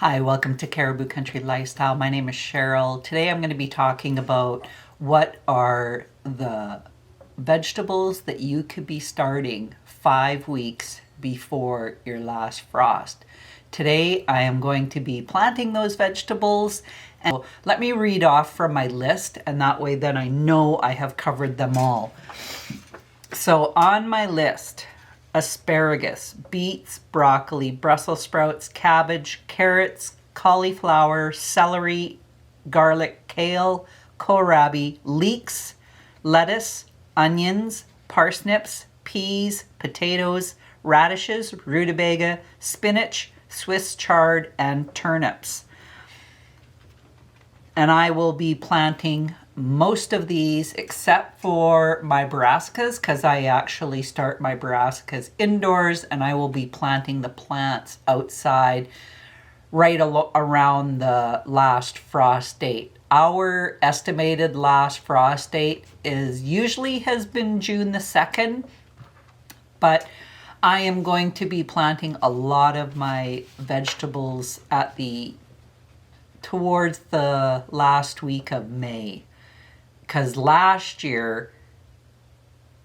Hi, welcome to Caribou Country Lifestyle. My name is Cheryl. Today I'm going to be talking about what are the vegetables that you could be starting 5 weeks before your last frost. Today I am going to be planting those vegetables, and let me read off from my list, and that way then I know I have covered them all. So on my list, asparagus, beets, broccoli, Brussels sprouts, cabbage, carrots, cauliflower, celery, garlic, kale, kohlrabi, leeks, lettuce, onions, parsnips, peas, potatoes, radishes, rutabaga, spinach, Swiss chard, and turnips. And I will be planting most of these except for my brassicas, because I actually start my brassicas indoors, and I will be planting the plants outside right around the last frost date. Our estimated last frost date usually has been June the 2nd, but I am going to be planting a lot of my vegetables towards the last week of May. Because last year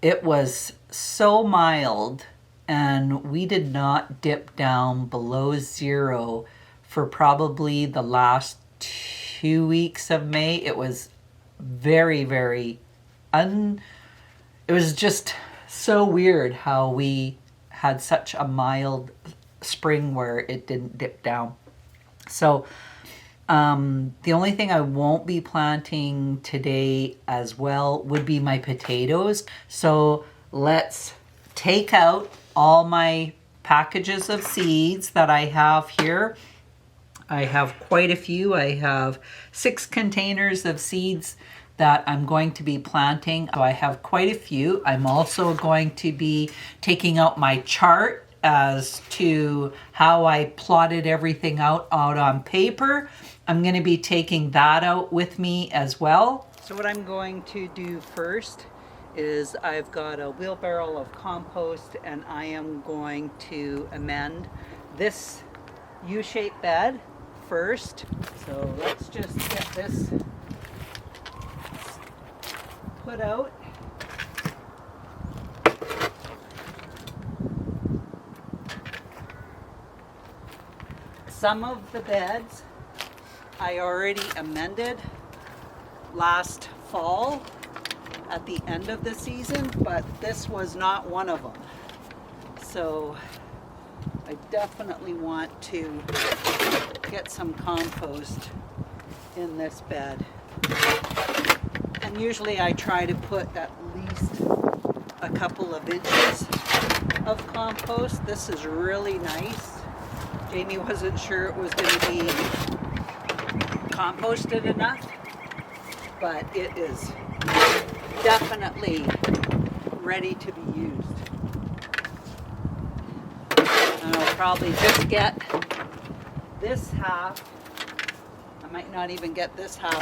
it was so mild and we did not dip down below zero for probably the last 2 weeks of May. It was it was just so weird how we had such a mild spring where it didn't dip down. So the only thing I won't be planting today as well would be my potatoes. So let's take out all my packages of seeds that I have here. I have quite a few. I have 6 containers of seeds that I'm going to be planting. So I have quite a few. I'm also going to be taking out my chart as to how I plotted everything out on paper. I'm going to be taking that out with me as well. So what I'm going to do first is I've got a wheelbarrow of compost, and I am going to amend this U-shaped bed first. So let's just get this put out. Some of the beds I already amended last fall at the end of the season, but this was not one of them. So I definitely want to get some compost in this bed. And usually I try to put at least a couple of inches of compost. This is really nice. Jamie wasn't sure it was going to be composted enough, but it is definitely ready to be used. And I'll probably just get this half. I might not even get this half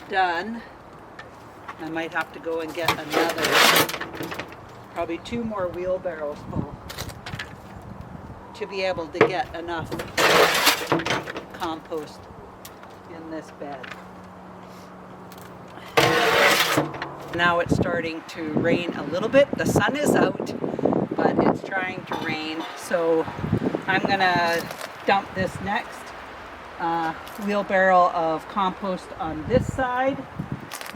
done. I might have to go and get another, probably 2 more wheelbarrows full to be able to get enough compost in this bed. Now it's starting to rain a little bit. The sun is out, but it's trying to rain. So I'm gonna dump this next wheelbarrow of compost on this side,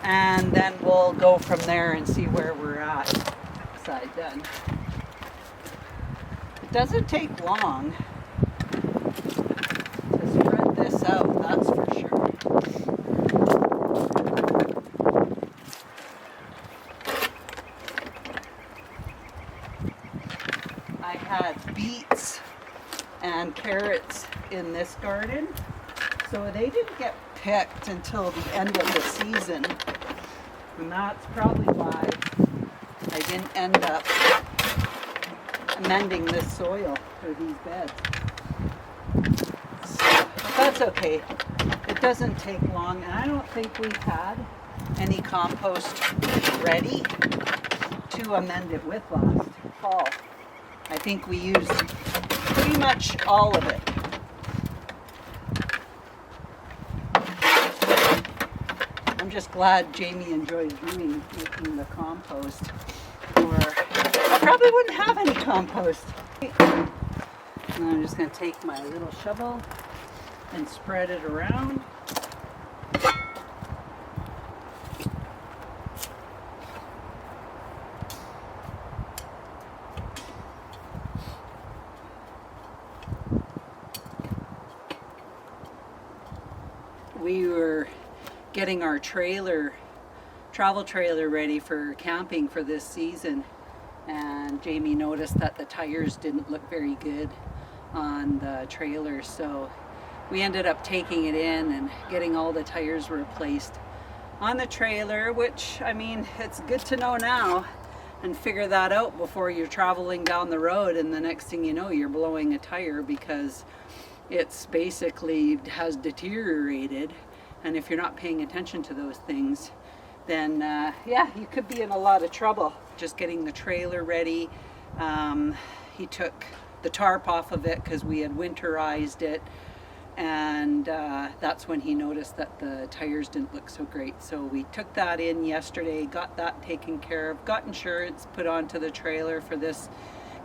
and then we'll go from there and see where we're at. Side done. It doesn't take long to spread this out, that's for sure. I had beets and carrots in this garden, so they didn't get picked until the end of the season, and that's probably why I didn't end up amending this soil for these beds. But that's okay. It doesn't take long, and I don't think we had any compost ready to amend it with last fall. I think we used pretty much all of it. just glad Jamie enjoys making the compost, or I probably wouldn't have any compost. And I'm just going to take my little shovel and spread it around. We were getting our travel trailer ready for camping for this season, and Jamie noticed that the tires didn't look very good on the trailer, so we ended up taking it in and getting all the tires replaced on the trailer, which, I mean, it's good to know now and figure that out before you're traveling down the road and the next thing you know you're blowing a tire because it's basically has deteriorated. And if you're not paying attention to those things, then yeah, you could be in a lot of trouble. Just getting the trailer ready. He took the tarp off of it because we had winterized it, and that's when he noticed that the tires didn't look so great. So we took that in yesterday, got that taken care of, got insurance put onto the trailer for this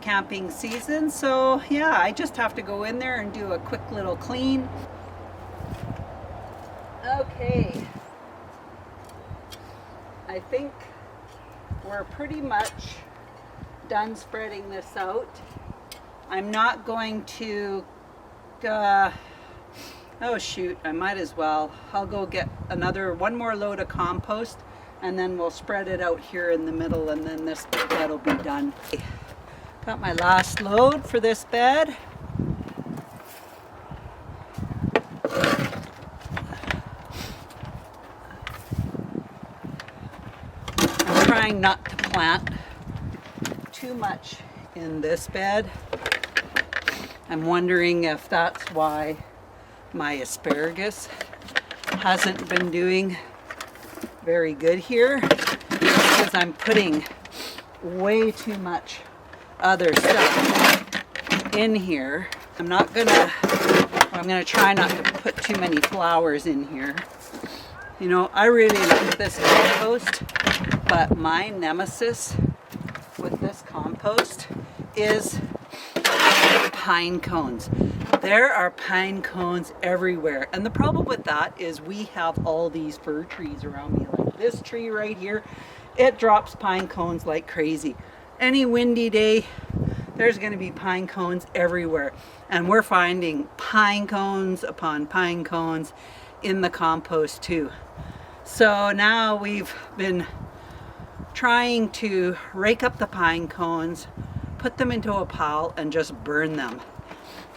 camping season. So yeah, I just have to go in there and do a quick little clean. Okay, I think we're pretty much done spreading this out. I'm not going to, oh shoot, I might as well. I'll go get one more load of compost, and then we'll spread it out here in the middle, and then this bed will be done. Got my last load for this bed. I'm trying not to plant too much in this bed. I'm wondering if that's why my asparagus hasn't been doing very good here, because I'm putting way too much other stuff in here. I'm gonna try not to put too many flowers in here. You know, I really like this compost, but my nemesis with this compost is pine cones. There are pine cones everywhere, and the problem with that is we have all these fir trees around me. Like this tree right here, it drops pine cones like crazy. Any windy day, there's going to be pine cones everywhere, and we're finding pine cones upon pine cones in the compost too. So now we've been trying to rake up the pine cones, put them into a pile, and just burn them.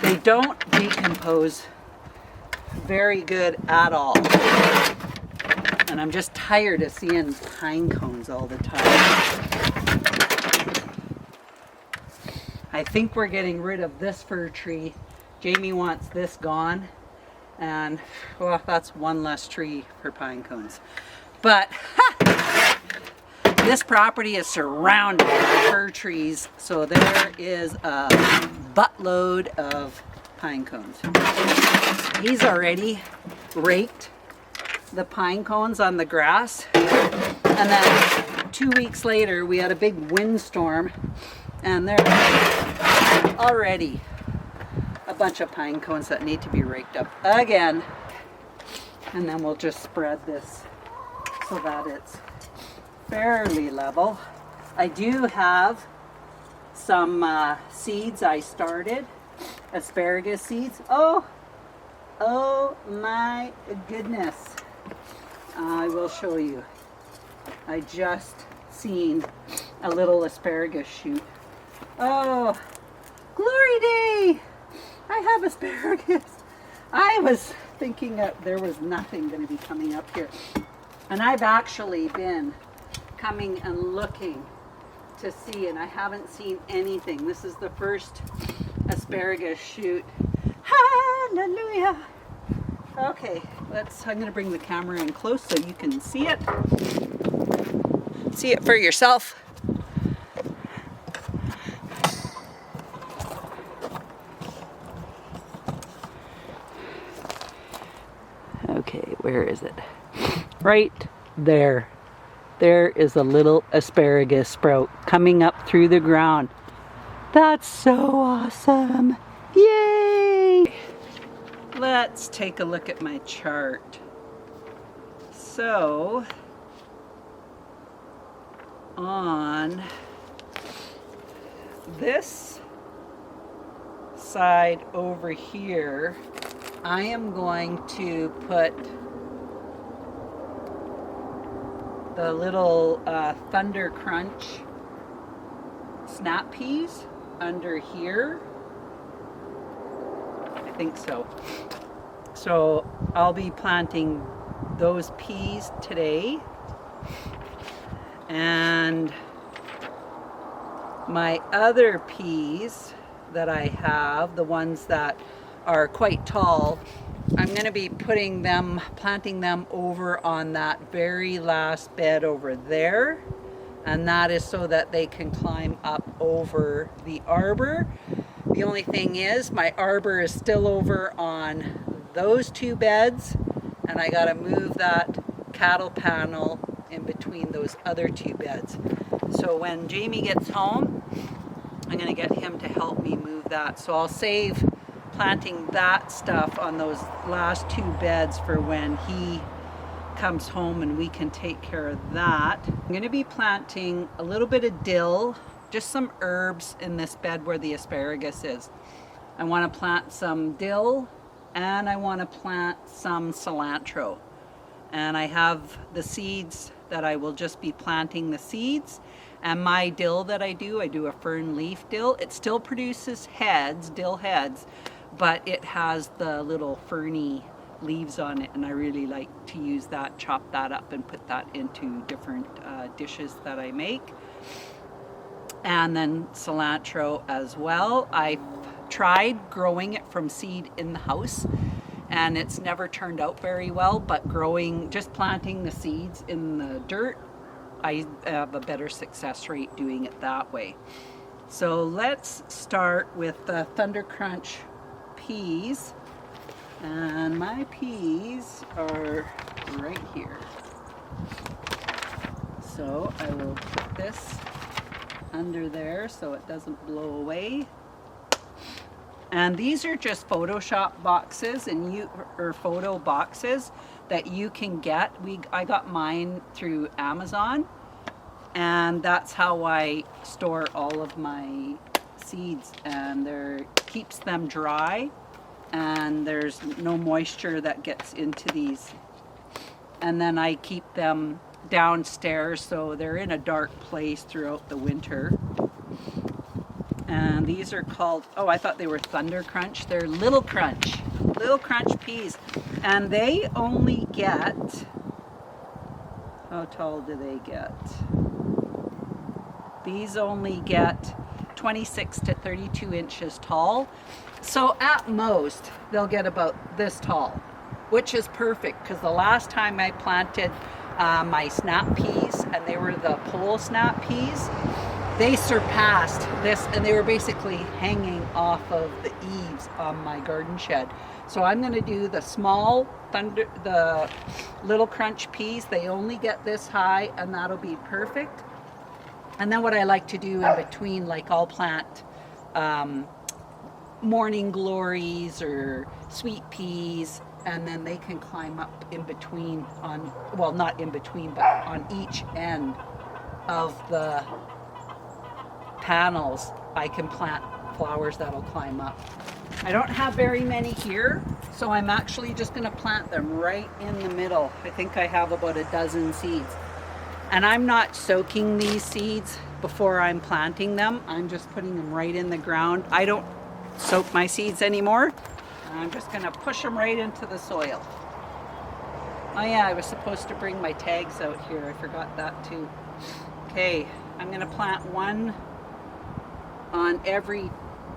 They don't decompose very good at all. And I'm just tired of seeing pine cones all the time. I think we're getting rid of this fir tree. Jamie wants this gone. And well, that's one less tree for pine cones. But this property is surrounded by fir trees, so there is a buttload of pine cones. He's already raked the pine cones on the grass, and then 2 weeks later we had a big windstorm, and there are already a bunch of pine cones that need to be raked up again. And then we'll just spread this so that it's fairly level. I do have some seeds I started, asparagus seeds. Oh my goodness. I will show you. I just seen a little asparagus shoot. Oh, glory day! I have asparagus. I was thinking that there was nothing going to be coming up here. And I've actually been coming and looking to see, and I haven't seen anything. This is the first asparagus shoot. Hallelujah! Okay, I'm going to bring the camera in close so you can see it. See it for yourself. Okay, where is it? Right There is a little asparagus sprout coming up through the ground. That's so awesome. Yay! Let's take a look at my chart. So, on this side over here, I am going to put the little Thunder Crunch snap peas under here. I think so. So I'll be planting those peas today. And my other peas that I have, the ones that are quite tall, I'm going to be planting them over on that very last bed over there. And that is so that they can climb up over the arbor. The only thing is my arbor is still over on those two beds, and I got to move that cattle panel in between those other two beds. So when Jamie gets home, I'm going to get him to help me move that. So I'll save planting that stuff on those last two beds for when he comes home and we can take care of that. I'm going to be planting a little bit of dill, just some herbs in this bed where the asparagus is. I want to plant some dill and I want to plant some cilantro. And I have the seeds that I will just be planting the seeds. And my dill that I do a fern leaf dill. It still produces heads, dill heads, but it has the little ferny leaves on it, and I really like to use that, chop that up and put that into different dishes that I make. And then cilantro as well. I've tried growing it from seed in the house and it's never turned out very well, but just planting the seeds in the dirt, I have a better success rate doing it that way. So let's start with the Thunder Crunch peas. And my peas are right here. So I will put this under there so it doesn't blow away. And these are just Photoshop boxes or photo boxes that you can get. I got mine through Amazon, and that's how I store all of my seeds, and keeps them dry. And there's no moisture that gets into these. And then I keep them downstairs so they're in a dark place throughout the winter. And these are called, I thought they were Thunder Crunch. They're Little Crunch peas. And they only get, how tall do they get? These only get 26 to 32 inches tall. So at most, they'll get about this tall, which is perfect because the last time I planted my snap peas, and they were the pole snap peas, they surpassed this, and they were basically hanging off of the eaves on my garden shed. So I'm going to do the Little Crunch peas. They only get this high, and that'll be perfect. And then what I like to do in between, like I'll plant morning glories or sweet peas, and then they can climb up in between not in between, but on each end of the panels. I can plant flowers that'll climb up. I don't have very many here, so I'm actually just going to plant them right in the middle. I think I have about a dozen seeds. And I'm not soaking these seeds before I'm planting them. I'm just putting them right in the ground. I don't soak my seeds anymore. I'm just going to push them right into the soil. Oh yeah, I was supposed to bring my tags out here. I forgot that too. Okay, I'm going to plant one on every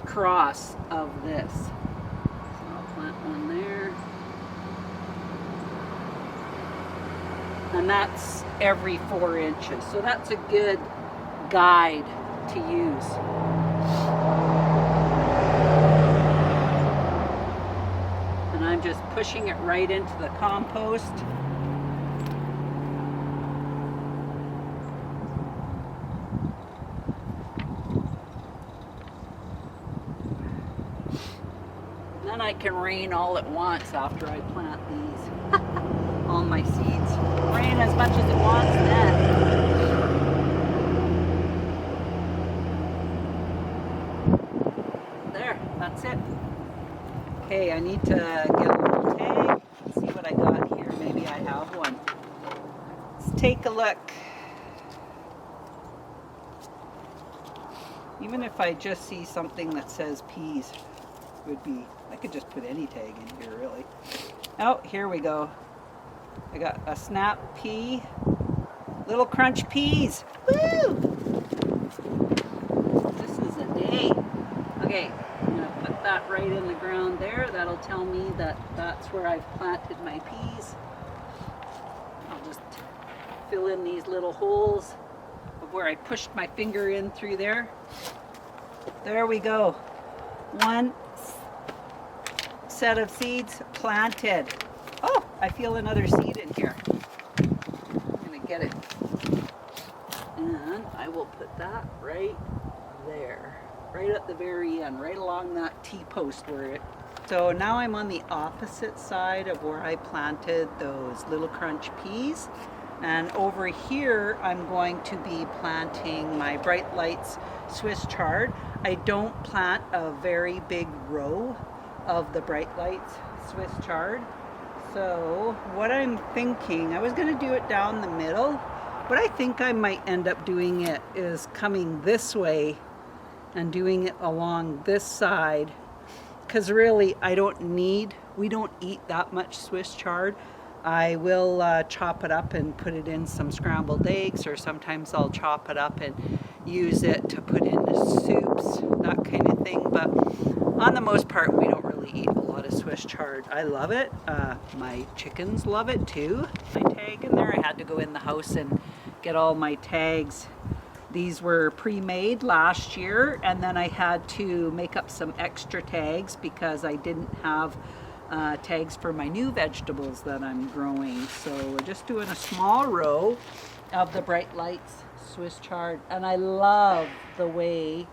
cross of this. So I'll plant one there. And that's every 4 inches. So that's a good guide to use. And I'm just pushing it right into the compost. Then I can rain all at once after I plant these. All my seeds. Rain as much as it wants then. There, that's it. Okay, I need to get a little tag. Let's see what I got here. Maybe I have one. Let's take a look. Even if I just see something that says peas, would be, I could just put any tag in here really. Oh, here we go. I got a snap pea, little crunch peas. Woo! This is a day. Okay, I'm gonna put that right in the ground there. That'll tell me that that's where I've planted my peas. I'll just fill in these little holes of where I pushed my finger in through there. There we go. One set of seeds planted. Oh, I feel another seed in here. I'm gonna get it. And I will put that right there. Right at the very end, right along that T-post where it. So now I'm on the opposite side of where I planted those little crunch peas. And over here, I'm going to be planting my Bright Lights Swiss chard. I don't plant a very big row of the Bright Lights Swiss chard. So what I'm thinking, I was going to do it down the middle. What I think I might end up doing it is coming this way and doing it along this side. Because really, we don't eat that much Swiss chard. I will chop it up and put it in some scrambled eggs, or sometimes I'll chop it up and use it to put in soups, that kind of thing. But on the most part, we don't really eat a lot of Swiss chard. I love it. My chickens love it too. My tag in there, I had to go in the house and get all my tags. These were pre-made last year, and then I had to make up some extra tags because I didn't have tags for my new vegetables that I'm growing. So we're just doing a small row of the Bright Lights Swiss chard, and I love the way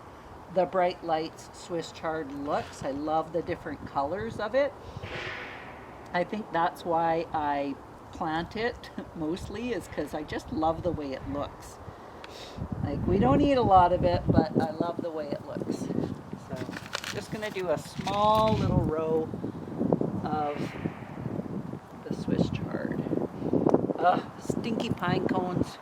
the Bright Lights Swiss chard looks. I love the different colors of it. I think that's why I plant it mostly, is because I just love the way it looks. Like, we don't eat a lot of it, but I love the way it looks. So just gonna do a small little row of the Swiss chard. Stinky pine cones.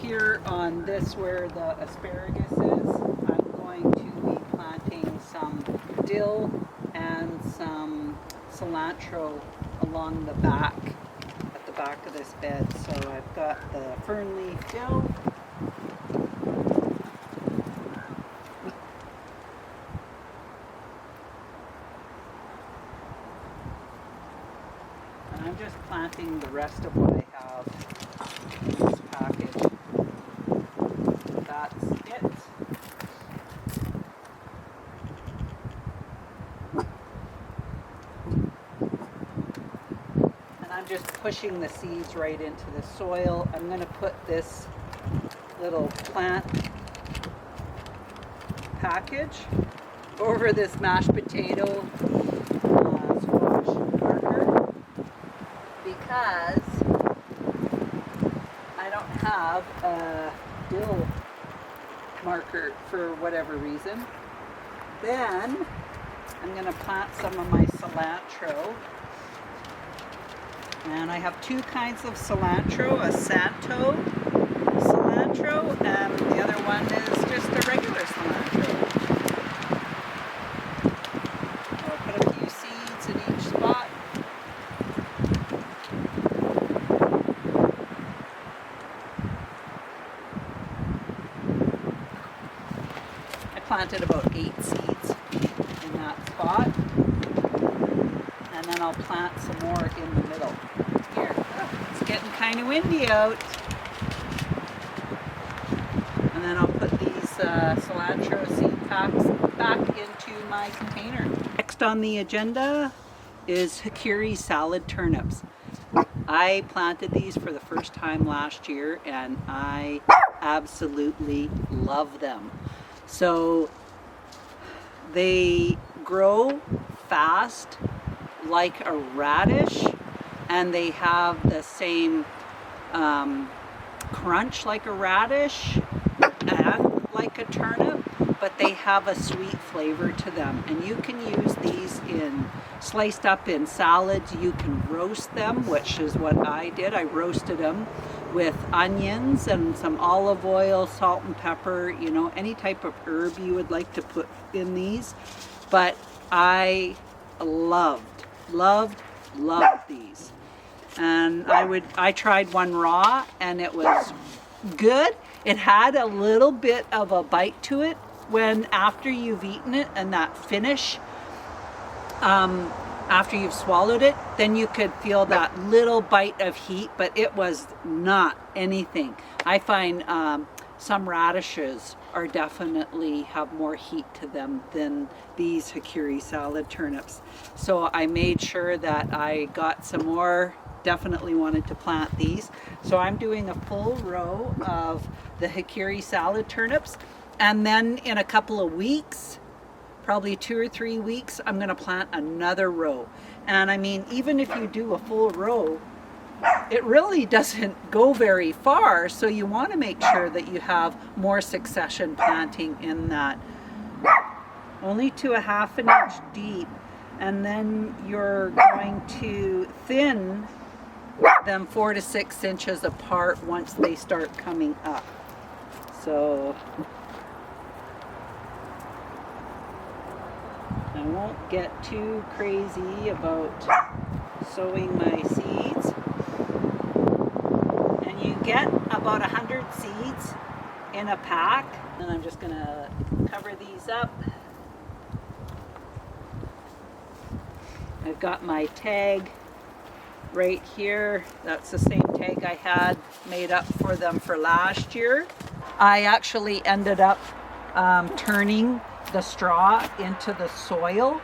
Here on this where the asparagus is, I'm going to be planting some dill and some cilantro along the back, at the back of this bed. So I've got the fern leaf dill, and I'm just planting the rest of what I have in this package. That's it. And I'm just pushing the seeds right into the soil. I'm going to put this little plant package over this mashed potato squash marker, because I don't have a dill marker for whatever reason. Then I'm going to plant some of my cilantro. And I have two kinds of cilantro, a Santo cilantro, and the other one is just a regular cilantro. I'll put a few seeds in each spot. I planted about 8 seeds in that spot. And then I'll plant some more in the middle. Here, it's getting kind of windy out. And then I'll put these cilantro seed packs back into my container. Next on the agenda is Hikuri salad turnips. I planted these for the first time last year, and I absolutely love them. So they grow fast like a radish, and they have the same crunch like a radish and like a turnip, but they have a sweet flavor to them. And you can use these in sliced up in salads. You can roast them, which is what I did. I roasted them with onions and some olive oil, salt and pepper, you know, any type of herb you would like to put in these. But I loved these. And I tried one raw and it was good. It had a little bit of a bite to it when after you've eaten it, and that finish, after you've swallowed it, then you could feel that little bite of heat, but it was not anything. I find some radishes are definitely have more heat to them than these Hikuri salad turnips. So I made sure that I got some more. Definitely wanted to plant these. So I'm doing a full row of the Hikuri salad turnips, and then in a couple of weeks, probably 2 or 3 weeks, I'm going to plant another row. And I mean, even if you do a full row, it really doesn't go very far, so you want to make sure that you have more succession planting in that. Only to a 1/2 inch deep, and then you're going to thin them 4 to 6 inches apart once they start coming up. So I won't get too crazy about sowing my seeds. And you get about 100 seeds in a pack. And I'm just gonna cover these up. I've got my tag right here. That's the same tag I had made up for them for last year. I actually ended up turning the straw into the soil,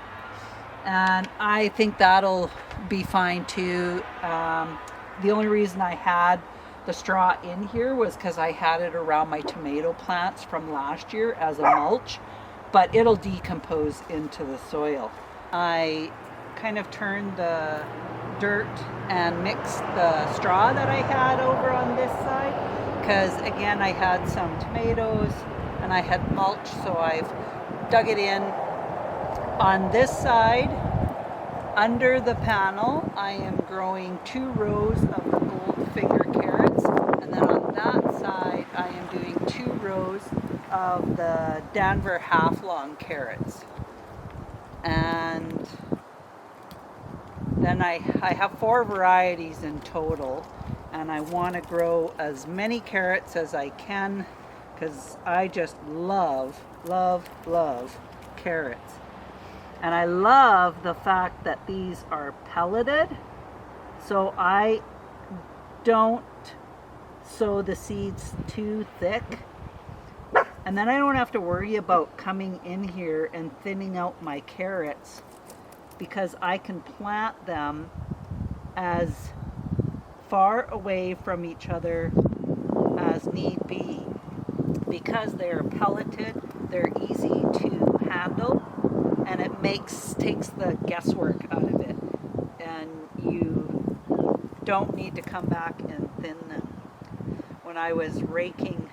and I think that'll be fine too. The only reason I had the straw in here was because I had it around my tomato plants from last year as a mulch, but it'll decompose into the soil. I kind of turned the dirt and mixed the straw that I had over on this side, because again I had some tomatoes and I had mulch, so I've dug it in. On this side, under the panel, I am growing 2 rows of the Goldfinger carrots, and then on that side I am doing 2 rows of the Danver half-long carrots. And then I have 4 varieties in total, and I want to grow as many carrots as I can because I just love carrots. And I love the fact that these are pelleted, so I don't sow the seeds too thick. And then I don't have to worry about coming in here and thinning out my carrots, because I can plant them as far away from each other as need be. Because they're pelleted, they're easy to handle, and it takes the guesswork out of it, and you don't need to come back and thin them. When I was raking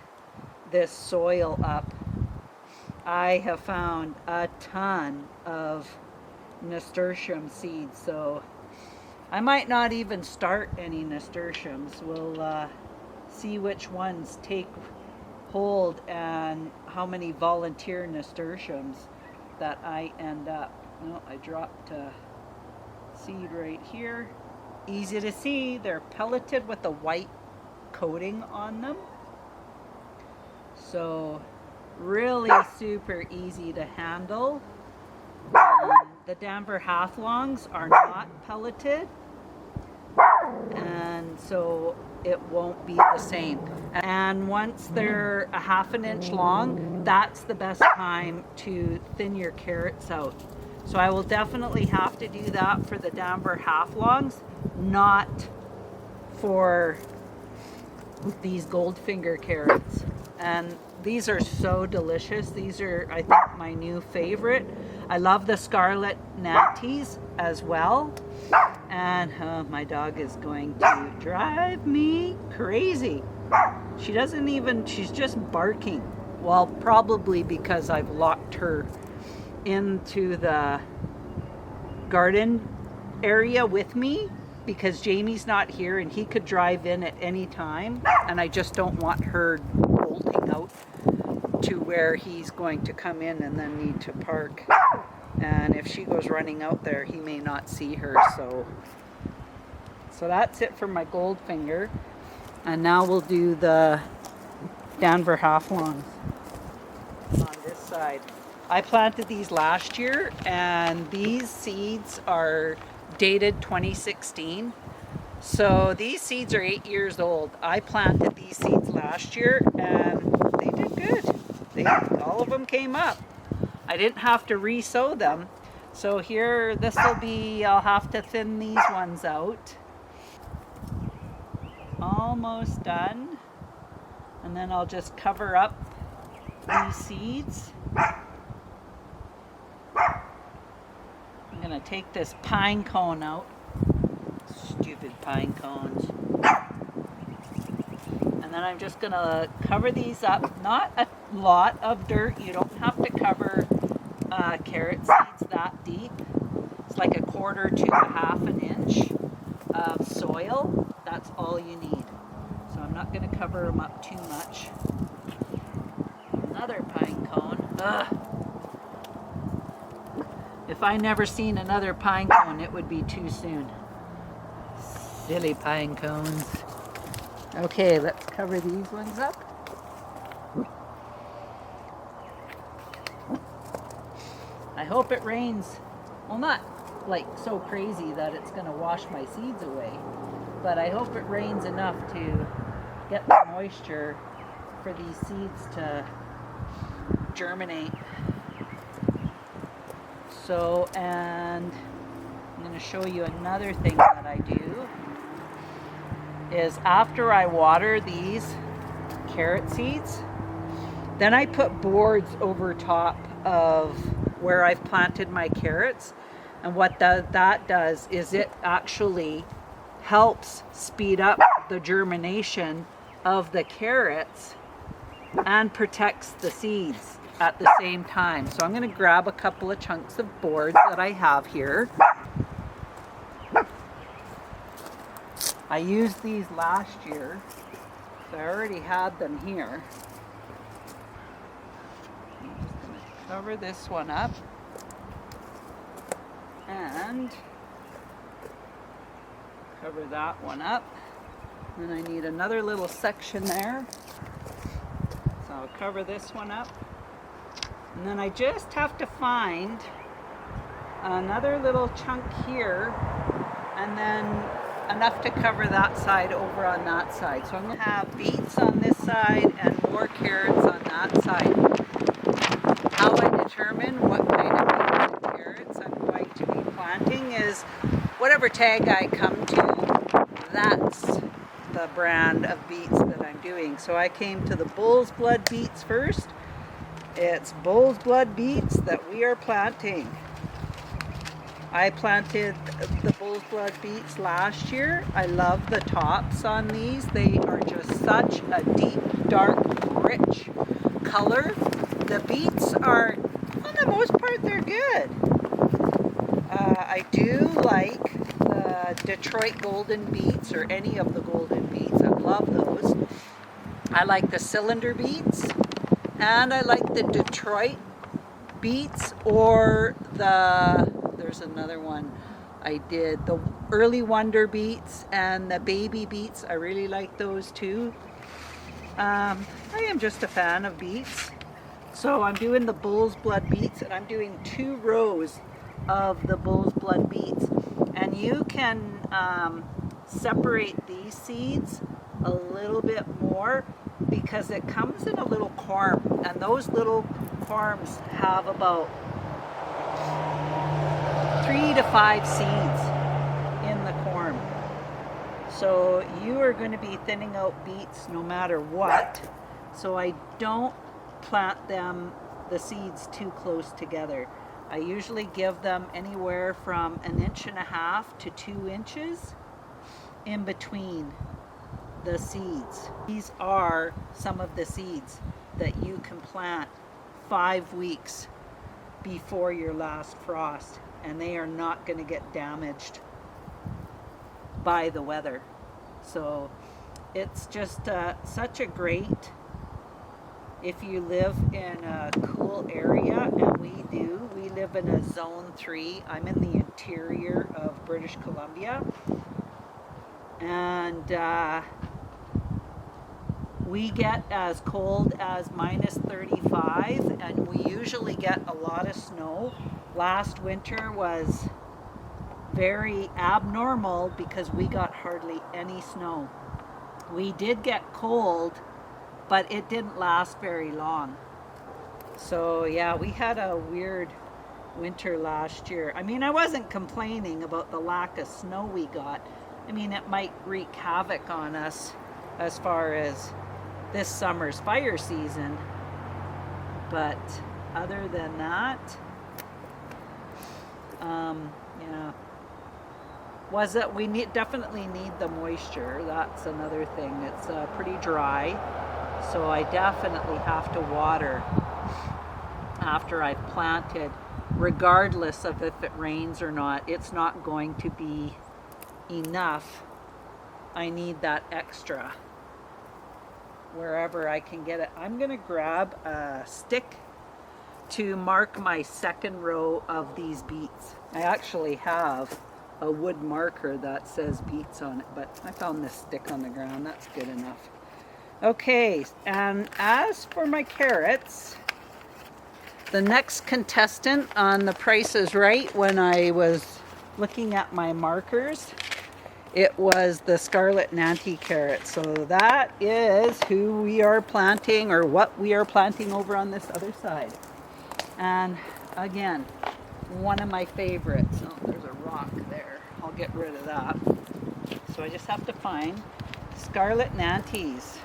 this soil up, I have found a ton of nasturtium seeds, so I might not even start any nasturtiums. We'll see which ones take hold and how many volunteer nasturtiums that I end up. Oh, I dropped a seed right here. Easy to see, they're pelleted with a white coating on them, so really super easy to handle. The Danver half-longs are not pelleted, and so it won't be the same. And once they're a 1/2 inch long, that's the best time to thin your carrots out. So I will definitely have to do that for the Danver half-longs, not for these Goldfinger carrots. And these are so delicious. These are, I think, my new favorite. I love the scarlet nantes as well. And my dog is going to drive me crazy. She doesn't even, she's just barking. Well, probably because I've locked her into the garden area with me because Jamie's not here and he could drive in at any time. And I just don't want her bolting out to where he's going to come in and then need to park. And if she goes running out there, he may not see her. So that's it for my Goldfinger. And now we'll do the Danver Haflons on this side. I planted these last year, and these seeds are dated 2016. So these seeds are 8 years old. I planted these seeds last year, and they did good. All of them came up. I didn't have to re-sow them. So here, this will be, I'll have to thin these ones out. Almost done. And then I'll just cover up these seeds. I'm gonna take this pine cone out. Stupid pine cones. And then I'm just gonna cover these up. Not a lot of dirt. You don't have to cover carrot seeds that deep. It's like 1/4 to 1/2 inch of soil. That's all you need. So I'm not gonna cover them up too much. Another pine cone. Ugh. If I never seen another pine cone, it would be too soon. Silly pine cones. Okay, let's cover these ones up. I hope it rains. Well, not like so crazy that it's gonna wash my seeds away, but I hope it rains enough to get the moisture for these seeds to germinate. So, and I'm going to show you another thing that I do is after I water these carrot seeds, then I put boards over top of where I've planted my carrots. And what that does is it actually helps speed up the germination of the carrots and protects the seeds at the same time. So I'm going to grab a couple of chunks of boards that I have here. I used these last year, so I already had them here. I'm just going to cover this one up and cover that one up. Then I need another little section there. So I'll cover this one up. And then I just have to find another little chunk here and then enough to cover that side over on that side. So I'm going to have beets on this side and more carrots on that side. How I determine what kind of beets and carrots I'm going to be planting is whatever tag I come to, that's the brand of beets that I'm doing. So I came to the Bull's Blood beets first. It's Bull's Blood beets that we are planting. I planted the Bull's Blood beets last year. I love the tops on these. They are just such a deep, dark, rich color. The beets are, for the most part, they're good. I do like the Detroit Golden Beets or any of the Golden Beets. I love those. I like the cylinder beets. And I like the Detroit beets or there's another one I did, the Early Wonder beets and the baby beets. I really like those too. I am just a fan of beets. So I'm doing the Bull's Blood beets and I'm doing 2 rows of the Bull's Blood beets. And you can separate these seeds a little bit more because it comes in a little corm, and those little corms have about 3 to 5 seeds in the corm. So you are going to be thinning out beets no matter what. So I don't plant them, the seeds, too close together. I usually give them anywhere from 1.5 to 2 inches in between the seeds. These are some of the seeds that you can plant 5 weeks before your last frost, and they are not going to get damaged by the weather. So it's just such a great, if you live in a cool area, and we do, we live in a zone 3. I'm in the interior of British Columbia, and we get as cold as -35, and we usually get a lot of snow. Last winter was very abnormal because we got hardly any snow. We did get cold, but it didn't last very long. So yeah, we had a weird winter last year. I mean, I wasn't complaining about the lack of snow we got. I mean, it might wreak havoc on us as far as this summer's fire season, but other than that, yeah, was that we definitely need the moisture. That's another thing. It's pretty dry, so I definitely have to water after I've planted, regardless of if it rains or not. It's not going to be enough. I need that extra wherever I can get it. I'm gonna grab a stick to mark my second row of these beets. I actually have a wood marker that says beets on it, but I found this stick on the ground. That's good enough. Okay, and as for my carrots, the next contestant on The Price is Right, when I was looking at my markers, it was the Scarlet Nanty carrot. So that is who we are planting, or what we are planting over on this other side. And again, one of my favorites. Oh, there's a rock there. I'll get rid of that. So I just have to find Scarlet Nanties.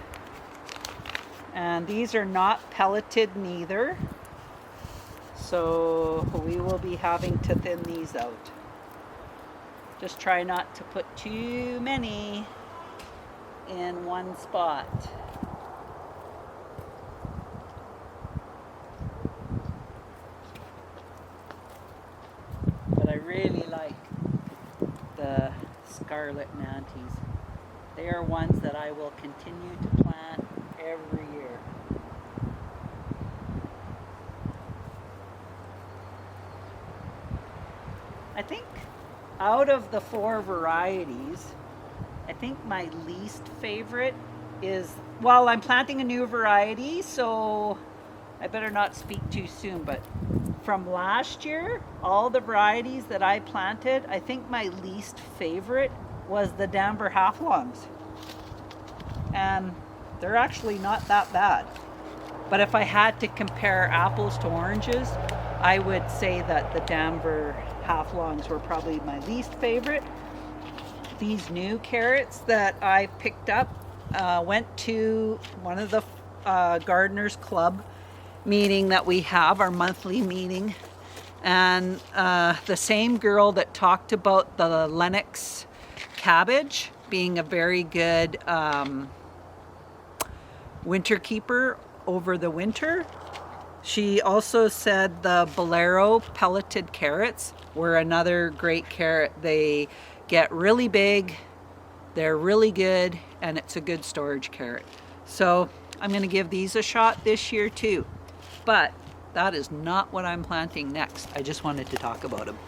And these are not pelleted neither. So we will be having to thin these out. Just try not to put too many in one spot. But I really like the Scarlet Nanties. They are ones that I will continue to plant every year. I think out of the 4 varieties, I think my least favorite is, well, I'm planting a new variety, so I better not speak too soon, but from last year, all the varieties that I planted, I think my least favorite was the Danver Half-Longs. And they're actually not that bad. But if I had to compare apples to oranges, I would say that the Danver Half-Longs were probably my least favorite. These new carrots that I picked up, went to one of the Gardeners Club meeting that we have, our monthly meeting, and the same girl that talked about the Lennox cabbage being a very good winter keeper over the winter, she also said the Bolero pelleted carrots were another great carrot. They get really big, they're really good, and it's a good storage carrot. So I'm going to give these a shot this year too. But that is not what I'm planting next. I just wanted to talk about them.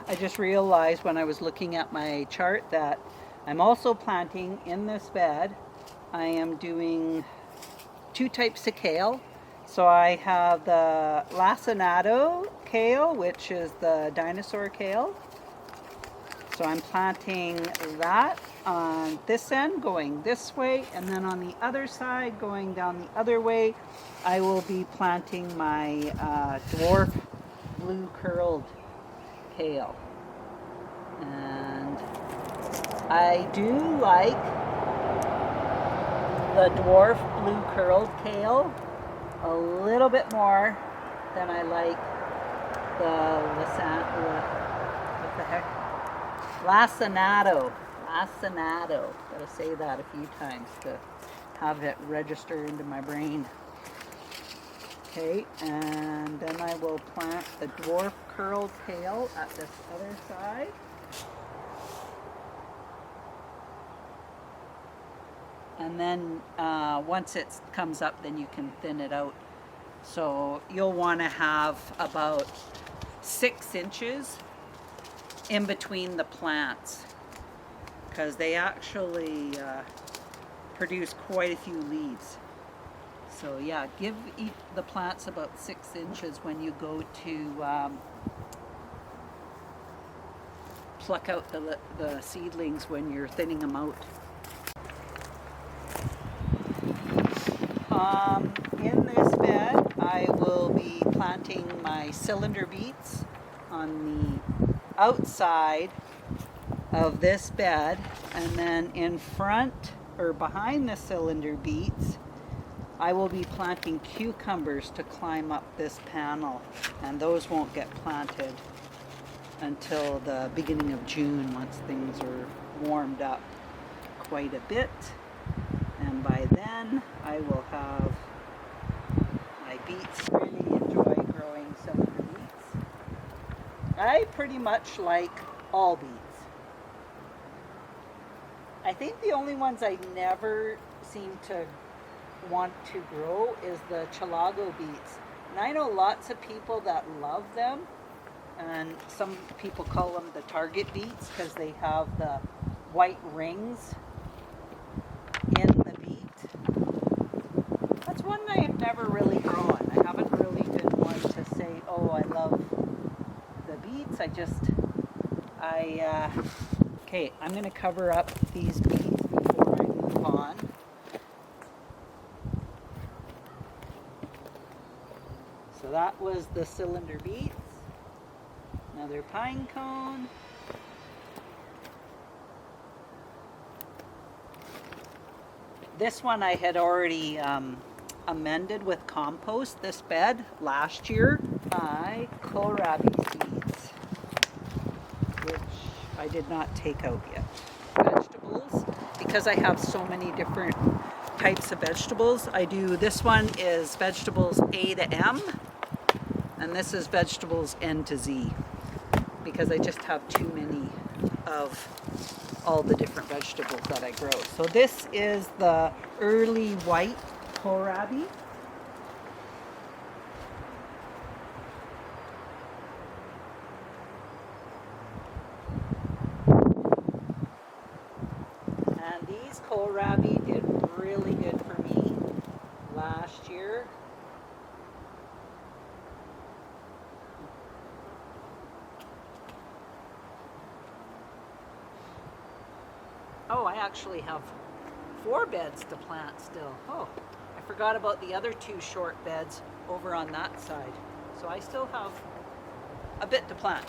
I just realized when I was looking at my chart that I'm also planting in this bed. I am doing 2 types of kale. So I have the lacinato kale, which is the dinosaur kale. So I'm planting that on this end, going this way, and then on the other side, going down the other way, I will be planting my dwarf blue curled kale. And I do like the dwarf blue curled kale a little bit more than I like what the heck? Lacinato. Lacinato. Gotta say that a few times to have it register into my brain. Okay, and then I will plant the dwarf curl tail at this other side. And then once it comes up, then you can thin it out. So you'll want to have about 6 inches in between the plants, because they actually produce quite a few leaves. So yeah, give the plants about 6 inches when you go to pluck out the seedlings when you're thinning them out. In this bed, I will be planting my cylinder beets on the outside of this bed, and then in front or behind the cylinder beets, I will be planting cucumbers to climb up this panel, and those won't get planted until the beginning of June once things are warmed up quite a bit. And by then, I will have my beets. Really enjoy growing cylinder beets. I pretty much like all beets. I think the only ones I never seem to want to grow is the Chilago beets. And I know lots of people that love them, and some people call them the target beets because they have the white rings in the beet. That's one I have never really grown. I haven't really been one to say, oh, I love the beets. Okay, I'm going to cover up these beets before I move on. So that was the cylinder beets. Another pine cone. This one I had already amended with compost, this bed, last year. My kohlrabi seeds, which I did not take out yet. Vegetables, because I have so many different types of vegetables. This one is vegetables A to M, and this is vegetables N to Z, because I just have too many of all the different vegetables that I grow. So this is the early white kohlrabi. And these kohlrabi did really good for me last year. Oh, I actually have 4 beds to plant still. Oh, I forgot about the other 2 short beds over on that side. So I still have a bit to plant.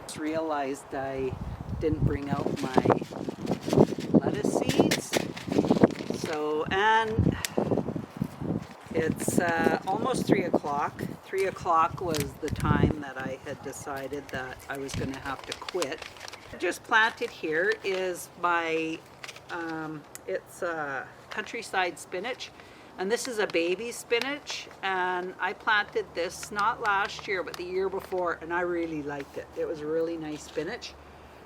Just realized I didn't bring out my lettuce seeds. So, and it's almost 3 o'clock. 3 o'clock was the time that I had decided that I was going to have to quit. Just planted here is my it's countryside spinach, and this is a baby spinach, and I planted this not last year but the year before, and I really liked it. It was a really nice spinach.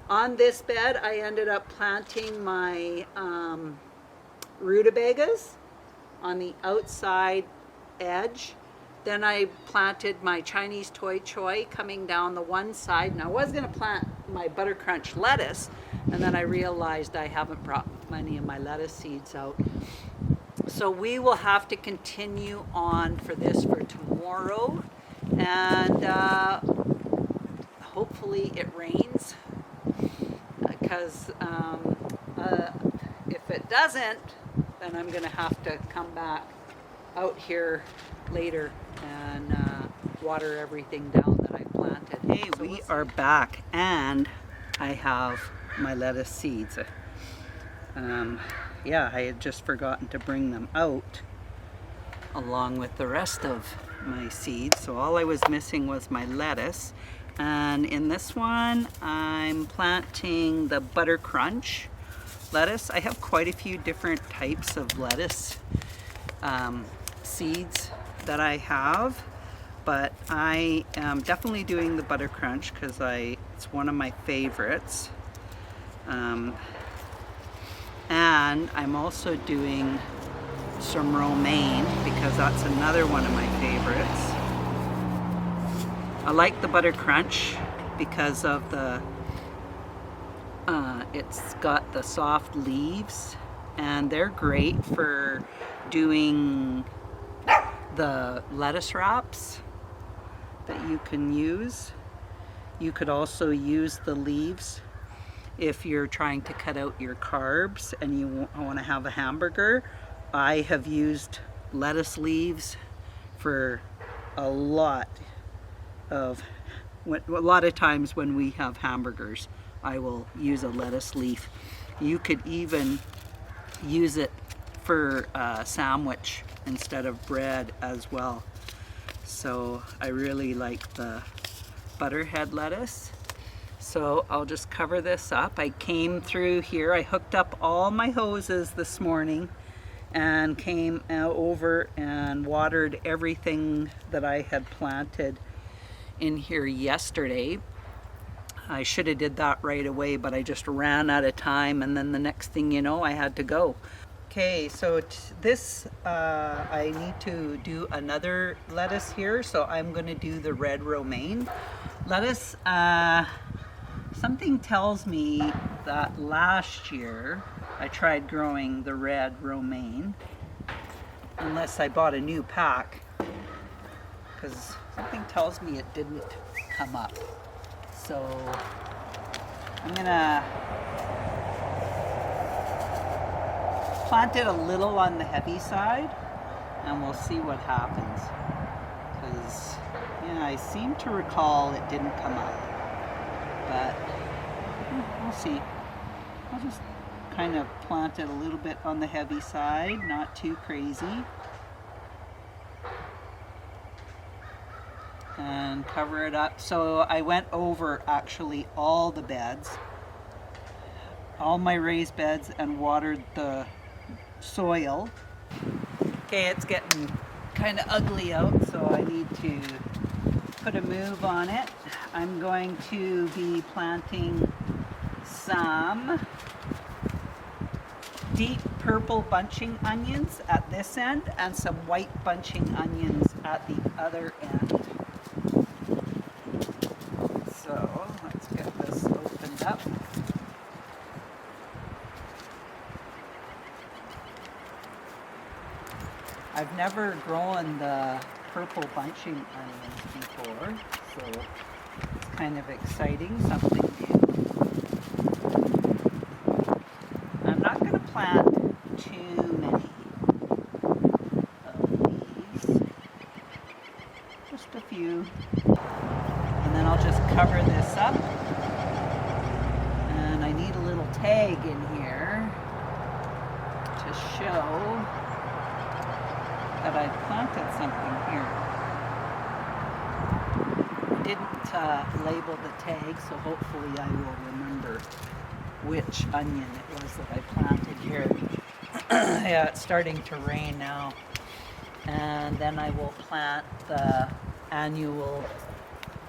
On this bed I ended up planting my rutabagas on the outside edge. Then I planted my Chinese Toy Choy coming down the one side, and I was going to plant my Butter Crunch lettuce, and then I realized I haven't brought many of my lettuce seeds out. So we will have to continue on for this for tomorrow, and hopefully it rains, because if it doesn't, then I'm going to have to come back out here later and water everything down that I planted. Hey, so we are back, and I have my lettuce seeds. Yeah, I had just forgotten to bring them out along with the rest of my seeds. So all I was missing was my lettuce. And in this one, I'm planting the Butter Crunch lettuce. I have quite a few different types of lettuce seeds that I have, but I am definitely doing the Butter Crunch because it's one of my favorites. And I'm also doing some romaine because that's another one of my favorites. I like the Butter Crunch because of it's got the soft leaves, and they're great for doing the lettuce wraps that you can use. You could also use the leaves if you're trying to cut out your carbs and you want to have a hamburger. I have used lettuce leaves for a lot of times when we have hamburgers. I will use a lettuce leaf. You could even use it for a sandwich instead of bread as well. So I really like the butterhead lettuce. So I'll just cover this up. I came through here, I hooked up all my hoses this morning and came over and watered everything that I had planted in here yesterday. I should have did that right away, but I just ran out of time, and then the next thing you know, I had to go. Okay, so this, I need to do another lettuce here, so I'm gonna do the red romaine lettuce. Something tells me that last year I tried growing the red romaine, unless I bought a new pack, because something tells me it didn't come up. So I'm gonna plant it a little on the heavy side and we'll see what happens, because yeah, I seem to recall it didn't come up, but we'll see. I'll just kind of plant it a little bit on the heavy side, not too crazy, and cover it up. So I went over actually all the beds, all my raised beds, and watered the soil. Okay, it's getting kind of ugly out, so I need to put a move on it. I'm going to be planting some deep purple bunching onions at this end and some white bunching onions at the other end. So let's get this opened up. I've never grown the purple bunching onions before, so it's kind of exciting, something new. I'm not going to plant too many of these, just a few, and then I'll just cover this up. And I need a little tag in here to show that I planted something here. I didn't label the tag, so hopefully I will remember which onion it was that I planted here. Yeah, it's starting to rain now. And then I will plant the annual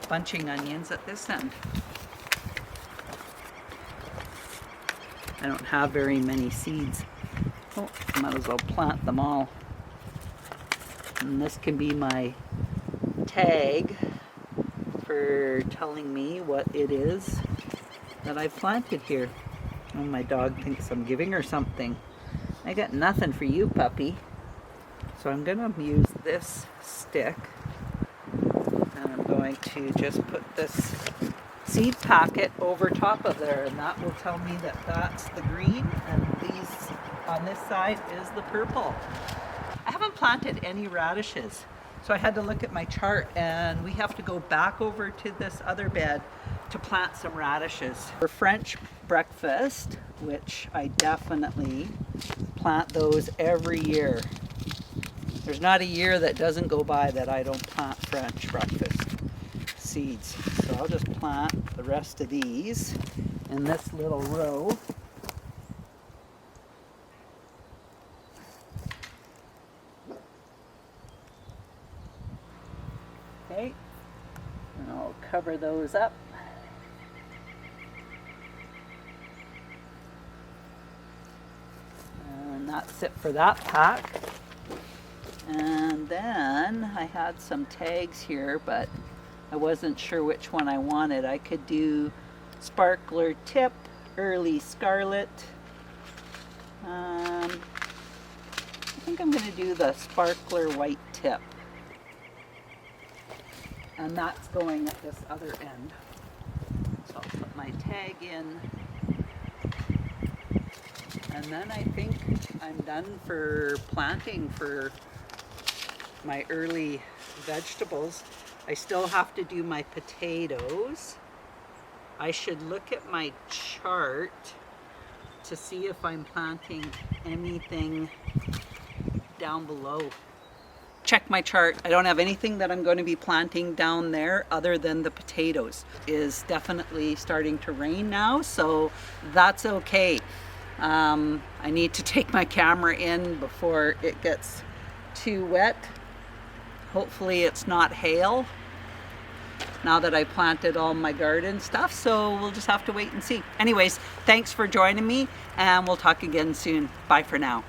bunching onions at this end. I don't have very many seeds. Oh, might as well plant them all. And this can be my tag for telling me what it is that I planted here. Oh, my dog thinks I'm giving her something. I got nothing for you, puppy. So I'm gonna use this stick, and I'm going to just put this seed packet over top of there, and that will tell me that that's the green, and these on this side is the purple. I haven't planted any radishes, so I had to look at my chart, and we have to go back over to this other bed to plant some radishes. For French breakfast, which I definitely plant those every year. There's not a year that doesn't go by that I don't plant French breakfast seeds. So I'll just plant the rest of these in this little row. Okay, and I'll cover those up. And that's it for that pack. And then I had some tags here, but I wasn't sure which one I wanted. I could do Sparkler Tip, Early Scarlet. I think I'm going to do the Sparkler White Tip. And that's going at this other end. So I'll put my tag in. And then I think I'm done for planting for my early vegetables. I still have to do my potatoes. I should look at my chart to see if I'm planting anything down below. Check my chart. I don't have anything that I'm going to be planting down there other than the potatoes. It is definitely starting to rain now, so that's okay. I need to take my camera in before it gets too wet. Hopefully it's not hail now that I planted all my garden stuff, so we'll just have to wait and see. Anyways, thanks for joining me, and we'll talk again soon. Bye for now.